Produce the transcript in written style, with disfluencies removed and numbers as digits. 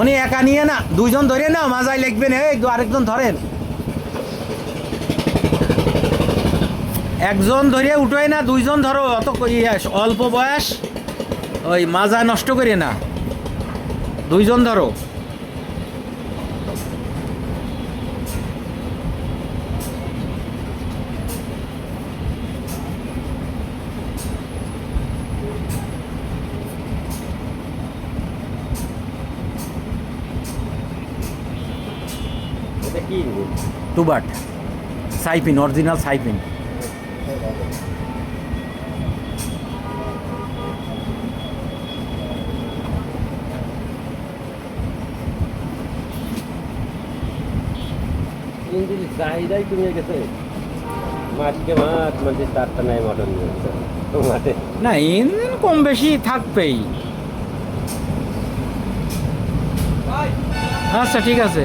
মনি একা নিয়ে না, দুইজন ধরে নাও, মাজায় লিখবে না, এই আরেকজন ধরেন, একজন ধরে উঠোয় না, দুইজন ধরো, অত অল্প বয়স, ওই মাজা নষ্ট করে না, দুইজন ধরো। এটা কি টুবাট সাইপিন, অরিজিনাল সাইপিন। ইঞ্জিন চাহিদাই কমে গেছে, মাঠকে মাঠ মানে তারটা নাই মটন মাঠে না, ইঞ্জিন কম বেশি থাকবেই। আচ্ছা ঠিক আছে।